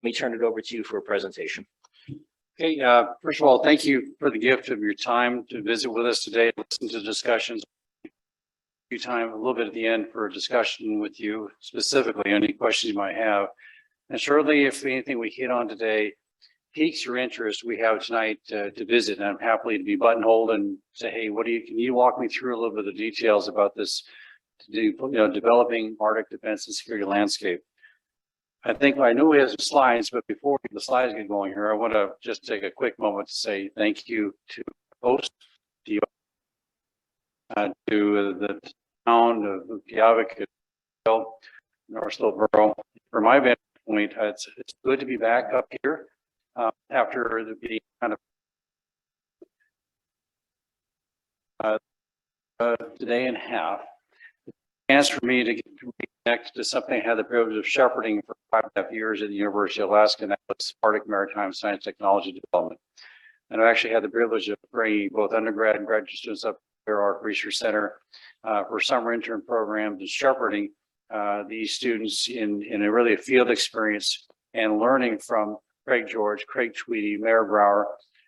me turn it over to you for a presentation. Okay, first of all, thank you for the gift of your time to visit with us today, listen to discussions. Time a little bit at the end for a discussion with you specifically, any questions you might have. And surely if anything we hit on today piques your interest, we have tonight to visit, and I'm happy to be buttonholed and say, hey, can you walk me through a little bit of the details about this, developing Arctic defense and security landscape. I think I know we have some slides, but before the slides get going here, I want to just take a quick moment to say thank you to the host, to the town of Piavik, North Slope Borough. From my vantage point, it's good to be back up here after the kind of day and a half. Chance for me to connect to something I had the privilege of shepherding for 5.5 years at the University of Alaska, and that was Arctic Maritime Science Technology Development. And I actually had the privilege of bringing both undergrad and graduate students up to our Arctic Research Center for summer intern programs and shepherding these students in a really field experience and learning from Craig George, Craig Tweedy, Mayor Brower,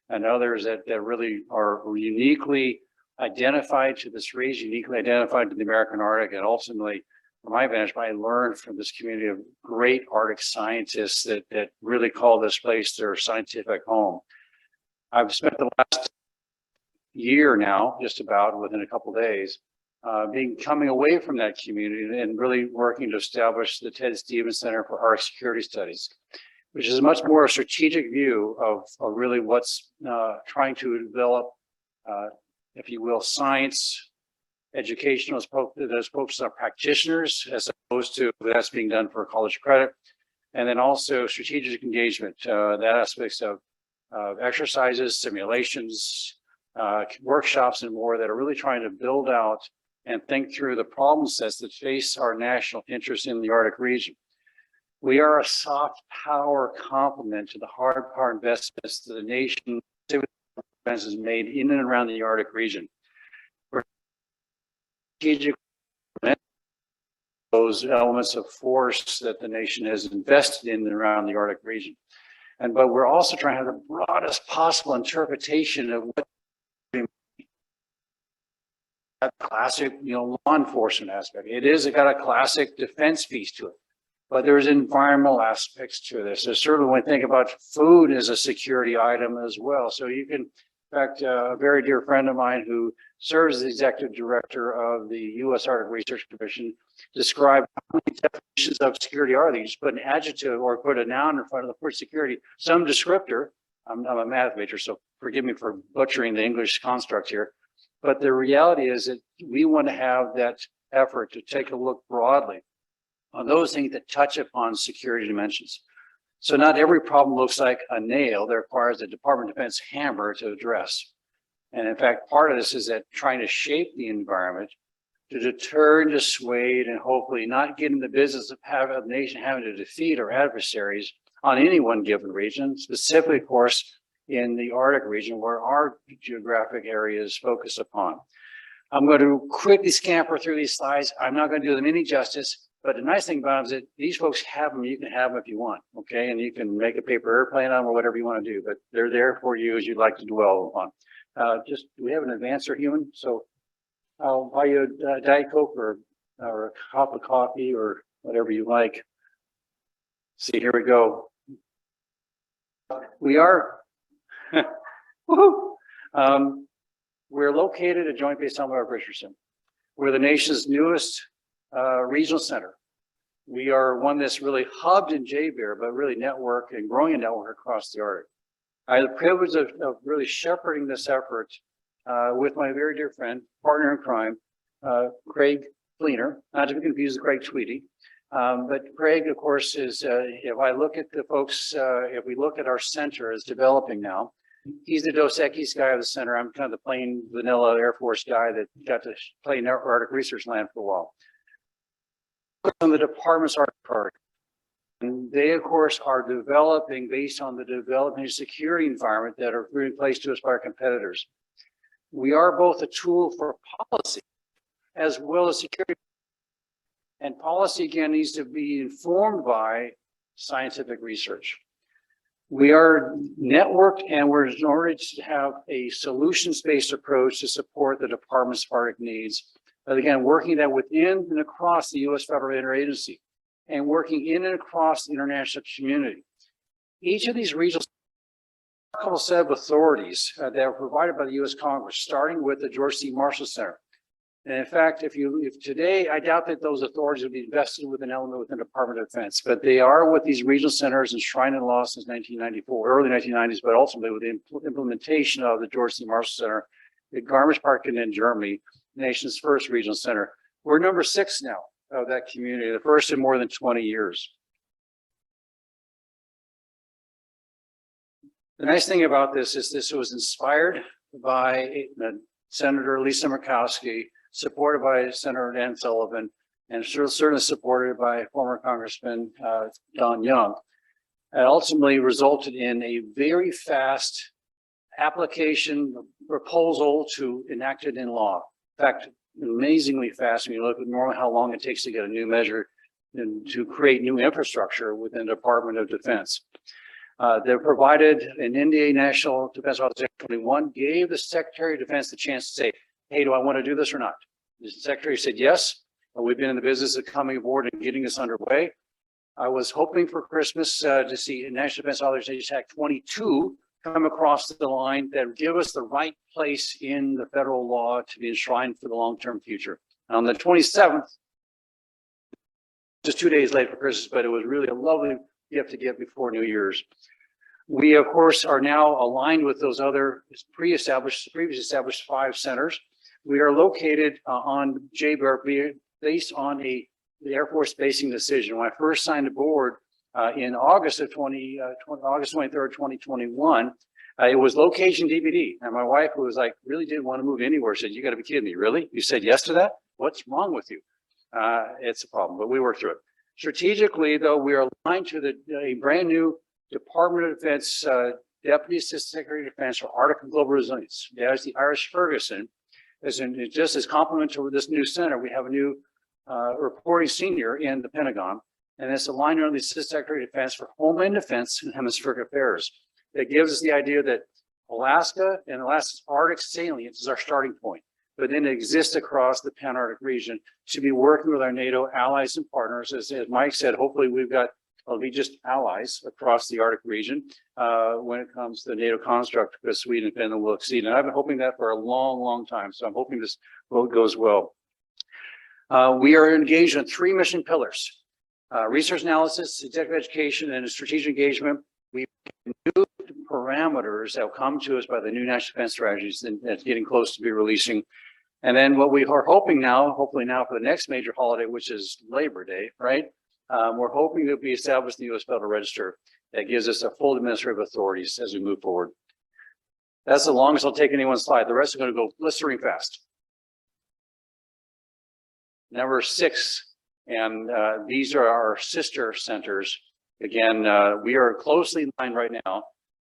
and others that really are uniquely identified to this region, uniquely identified to the American Arctic, and ultimately, from my vantage point, I learned from this community of great Arctic scientists that really call this place their scientific home. I've spent the last year now, just about within a couple of days, coming away from that community and really working to establish the Ted Stevens Center for Arctic Security Studies, which is a much more strategic view of really what's trying to develop, if you will, science education that is focused on practitioners as opposed to that's being done for college credit, and then also strategic engagement, that aspects of exercises, simulations, workshops, and more that are really trying to build out and think through the problem sets that face our national interest in the Arctic region. We are a soft power complement to the hard power investments that the nation has made in and around the Arctic region. Strategic those elements of force that the nation has invested in and around the Arctic region. But we're also trying to have the broadest possible interpretation of what that classic, law enforcement aspect. It got a classic defense piece to it, but there's environmental aspects to this. So certainly when we think about food as a security item as well. So you can, in fact, a very dear friend of mine who serves as the executive director of the U.S. Arctic Research Commission described how many definitions of security are there. You just put an adjective or put a noun in front of the word security, some descriptor. I'm a math major, so forgive me for butchering the English construct here. But the reality is that we want to have that effort to take a look broadly on those things that touch upon security dimensions. So not every problem looks like a nail that requires a Department of Defense hammer to address. And in fact, part of this is that trying to shape the environment to deter and dissuade and hopefully not get in the business of the nation having to defeat our adversaries on any one given region, specifically, of course, in the Arctic region where our geographic area is focused upon. I'm going to quickly scamper through these slides. I'm not going to do them any justice, but the nice thing about them is that these folks have them. You can have them if you want, okay? And you can make a paper airplane on them or whatever you want to do, but they're there for you as you'd like to dwell upon. Do we have an advancer human? So I'll buy you a Diet Coke or a cup of coffee or whatever you like. See, here we go. We are we're located at Joint Base Helmholtz Richardson. We're the nation's newest regional center. We are one that's really hubbed in JBER, but really network and growing a network across the Arctic. I had the privilege of really shepherding this effort with my very dear friend, partner in crime, Craig Fleener, not to be confused with Craig Tweedy. But Craig, of course, is, if I look at the folks, if we look at our center as developing now, he's the Dos Equis guy of the center. I'm kind of the plain vanilla Air Force guy that got to play in Arctic Research Land for a while. On the department's Arctic priority. And they, of course, are developing based on the developing security environment that are being placed to us by our competitors. We are both a tool for policy as well as security. And policy, again, needs to be informed by scientific research. We are networked and we're in order to have a solutions-based approach to support the Department's Arctic needs. But again, working that within and across the U.S. federal interagency and working in and across the international community. Each of these regional set of authorities that are provided by the U.S. Congress, starting with the George C. Marshall Center. And in fact, if today, I doubt that those authorities would be invested with an element within the Department of Defense, but they are with these regional centers enshrined in law since 1994, early 1990s, but ultimately with the implementation of the George C. Marshall Center at Garmisch-Partenkirchen in Germany, the nation's first regional center. We're number 6 now of that community, the first in more than 20 years. The nice thing about this is this was inspired by Senator Lisa Murkowski, supported by Senator Dan Sullivan, and certainly supported by former Congressman Don Young. It ultimately resulted in a very fast application proposal to enact it in law. In fact, amazingly fast when you look at normally how long it takes to get a new measure and to create new infrastructure within the Department of Defense. They provided an NDA National Defense Authorization 21, gave the Secretary of Defense the chance to say, hey, do I want to do this or not? The Secretary said yes. We've been in the business of coming aboard and getting this underway. I was hoping for Christmas to see National Defense Authorization Act 22 come across the line that would give us the right place in the federal law to be enshrined for the long-term future. And on the 27th, just 2 days late for Christmas, but it was really a lovely gift to get before New Year's. We, of course, are now aligned with those other previously established 5 centers. We are located on JBER based on the Air Force basing decision. When I first signed aboard in August 23rd, 2021, it was location DVD. And my wife, who was like, really didn't want to move anywhere, said, you got to be kidding me, really? You said yes to that? What's wrong with you? It's a problem, but we worked through it. Strategically, though, we are aligned to a brand new Department of Defense Deputy Assistant Secretary of Defense for Arctic and Global Resilience. There's the Irish Ferguson. Just as complement to this new center, we have a new reporting senior in the Pentagon, and it's aligned under the Assistant Secretary of Defense for Homeland Defense and Hemispheric Affairs. It gives us the idea that Alaska and Alaska's Arctic salient is our starting point, but then it exists across the Pan-Arctic region to be working with our NATO allies and partners. As Mike said, hopefully we've got just allies across the Arctic region when it comes to the NATO construct, because Sweden and Finland will exceed. And I've been hoping that for a long, long time. So I'm hoping this vote goes well. We are engaged in 3 mission pillars: research analysis, executive education, and strategic engagement. We have new parameters that will come to us by the new national defense strategies that's getting close to be releasing. And then what we are hoping now, hopefully now for the next major holiday, which is Labor Day, right? We're hoping to be established in the U.S. Federal Register that gives us a full administrative authorities as we move forward. That's the longest I'll take anyone's slide. The rest are going to go blistering fast. Number 6, and these are our sister centers. Again, we are closely in line right now,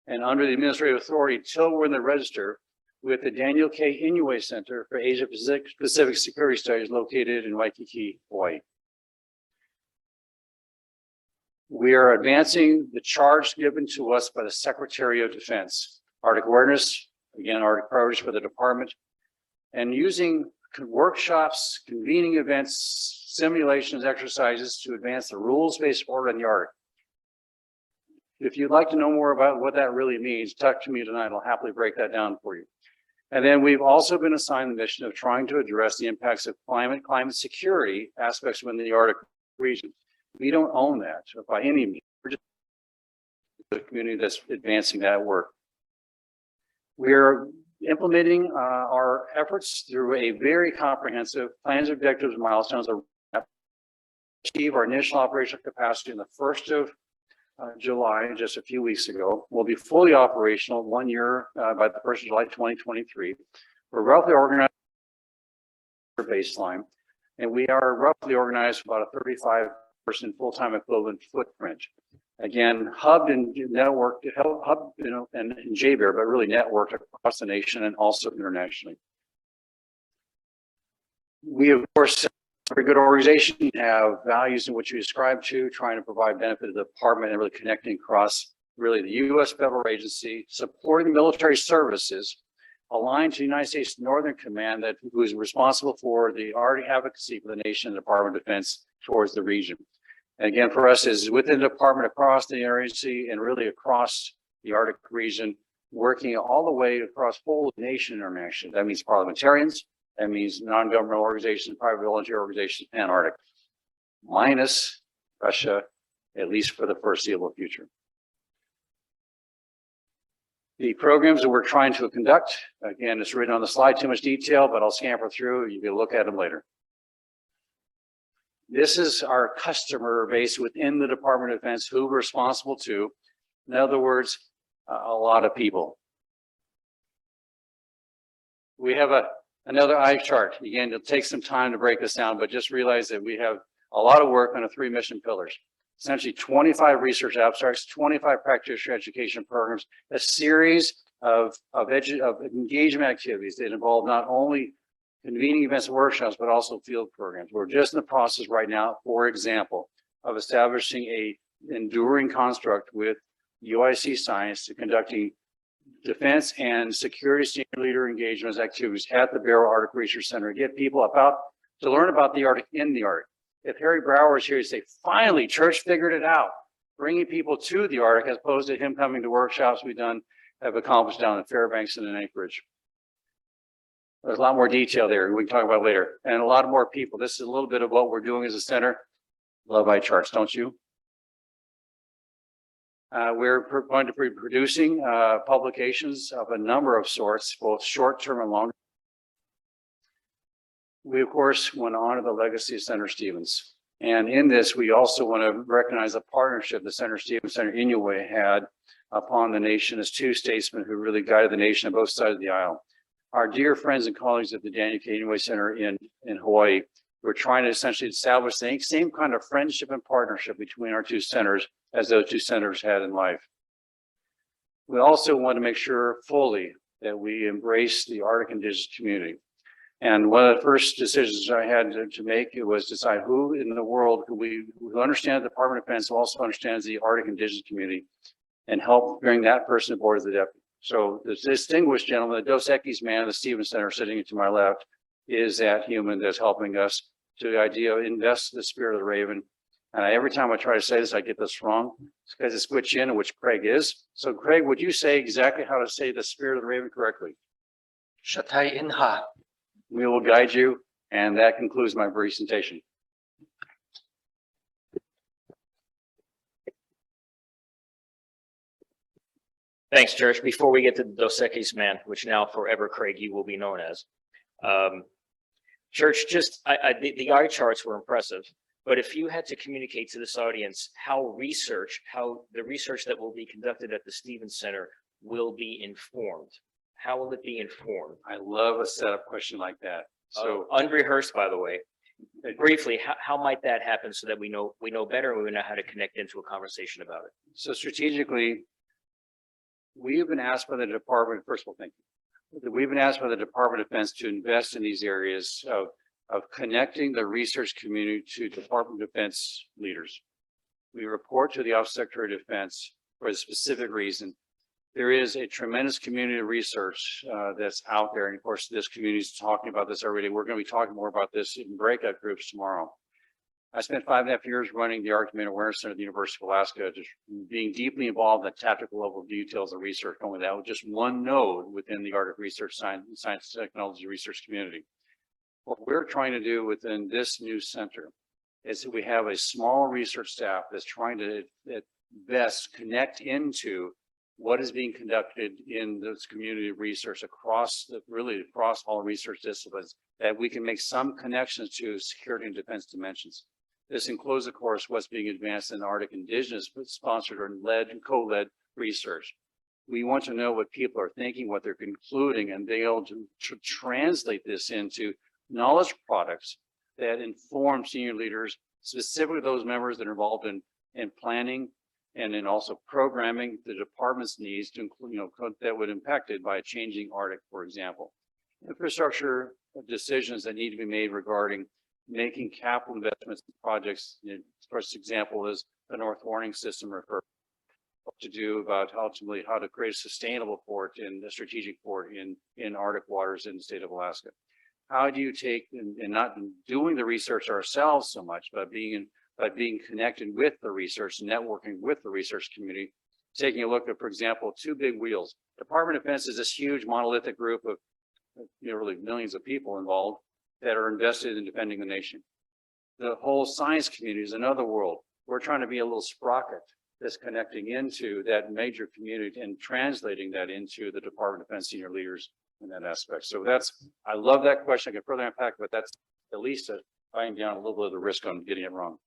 and under the administrative authority, till we're in the register, with the Daniel K. Inouye Center for Asia Pacific Security Studies located in Waikiki, Hawaii. We are advancing the charge given to us by the Secretary of Defense. Arctic awareness, again, Arctic priorities for the department, and using workshops, convening events, simulations, exercises to advance the rules-based order in the Arctic. If you'd like to know more about what that really means, talk to me tonight. I'll happily break that down for you. And then we've also been assigned the mission of trying to address the impacts of climate security aspects within the Arctic region. We don't own that by any means. We're just the community that's advancing that work. We're implementing our efforts through a very comprehensive plans, objectives, and milestones to achieve our initial operational capacity in the 1st of July, just a few weeks ago. We'll be fully operational 1 year by the 1st of July, 2023. We're roughly organized baseline, and we are roughly organized about a 35-person full-time equivalent footprint. Again, hubbed and networked, hubbed, and in JBER, but really networked across the nation and also internationally. We, of course, Very good organization, have values in which you ascribe to, trying to provide benefit to the department and really connecting across really the U.S. federal agency, supporting the military services, aligned to the United States Northern Command who is responsible for the Arctic advocacy for the nation and the Department of Defense towards the region. And again, for us is within the department, across the agency, and really across the Arctic region, working all the way across whole nation internationally. That means parliamentarians, that means non-governmental organizations, private volunteer organizations, and Arctic, minus Russia, at least for the foreseeable future. The programs that we're trying to conduct, again, it's written on the slide, too much detail, but I'll scamper through. You can look at them later. This is our customer base within the Department of Defense, who we're responsible to. In other words, a lot of people. We have another eye chart. Again, it'll take some time to break this down, but just realize that we have a lot of work on the 3 mission pillars. Essentially 25 research abstracts, 25 practitioner education programs, a series of engagement activities that involve not only convening events and workshops, but also field programs. We're just in the process right now, for example, of establishing a enduring construct with UIC Science to conducting defense and security senior leader engagements activities at the Barrow Arctic Research Center, get people to learn about the Arctic in the Arctic. If Harry Brower is here to say, finally, church figured it out, bringing people to the Arctic as opposed to him coming to workshops we've done, have accomplished down in Fairbanks and in Anchorage. There's a lot more detail there we can talk about later, and a lot more people. This is a little bit of what we're doing as a center. Love eye charts, don't you? We're going to be producing publications of a number of sorts, both short-term and long. We, of course, want to honor the legacy of Senator Stevens. And in this, we also want to recognize the partnership that Senator Stevens and Senator Inouye had upon the nation as 2 statesmen who really guided the nation on both sides of the aisle. Our dear friends and colleagues at the Daniel K. Inouye Center in Hawaii, we're trying to essentially establish the same kind of friendship and partnership between our 2 centers as those 2 centers had in life. We also want to make sure fully that we embrace the Arctic Indigenous community. And one of the first decisions I had to make, it was decide who in the world who understands the Department of Defense, who also understands the Arctic Indigenous community, and help bring that person aboard as the deputy. So the distinguished gentleman, the Dos Equis man of the Stevens Center sitting to my left, is that human that's helping us to the idea of invest the spirit of the Raven. And every time I try to say this, I get this wrong. It's because it's which in and which Craig is. So Craig, would you say exactly how to say the spirit of the Raven correctly? Shatai Inha. We will guide you, and that concludes my presentation. Thanks, Church. Before we get to the Dos Equis man, which now forever Craig you will be known as, Church, just the eye charts were impressive. But if you had to communicate to this audience how the research that will be conducted at the Stevens Center will be informed, how will it be informed? I love a setup question like that. So unrehearsed, by the way. Briefly, how might that happen so that we know better and we know how to connect into a conversation about it? So strategically, we have been asked by the Department, first of all, thank you. We've been asked by the Department of Defense to invest in these areas of connecting the research community to Department of Defense leaders. We report to the Office of Secretary of Defense for a specific reason. There is a tremendous community of research that's out there. And of course, this community is talking about this every day. We're going to be talking more about this in breakout groups tomorrow. I spent 5.5 years running the Arctic Domain Awareness Center at the University of Alaska, just being deeply involved in the tactical level details of research, going with that with just one node within the Arctic research science and technology research community. What we're trying to do within this new center is that we have a small research staff that's trying to at best connect into what is being conducted in this community research across all research disciplines, that we can make some connections to security and defense dimensions. This includes, of course, what's being advanced in Arctic Indigenous sponsored or led and co-led research. We want to know what people are thinking, what they're concluding, and be able to translate this into knowledge products that inform senior leaders, specifically those members that are involved in planning and in also programming the department's needs to include, that would impact it by a changing Arctic, for example. Infrastructure decisions that need to be made regarding making capital investments in projects. First example is the North Warning System refer to do about ultimately how to create a sustainable port in a strategic port in Arctic waters in the state of Alaska. How do you take and not doing the research ourselves so much, but being connected with the research, networking with the research community, taking a look at, for example, two big wheels. Department of Defense is this huge monolithic group of really millions of people involved that are invested in defending the nation. The whole science community is another world. We're trying to be a little sprocket that's connecting into that major community and translating that into the Department of Defense senior leaders in that aspect. So I love that question. I can further unpack, but that's at least buying down a little bit of the risk on getting it wrong.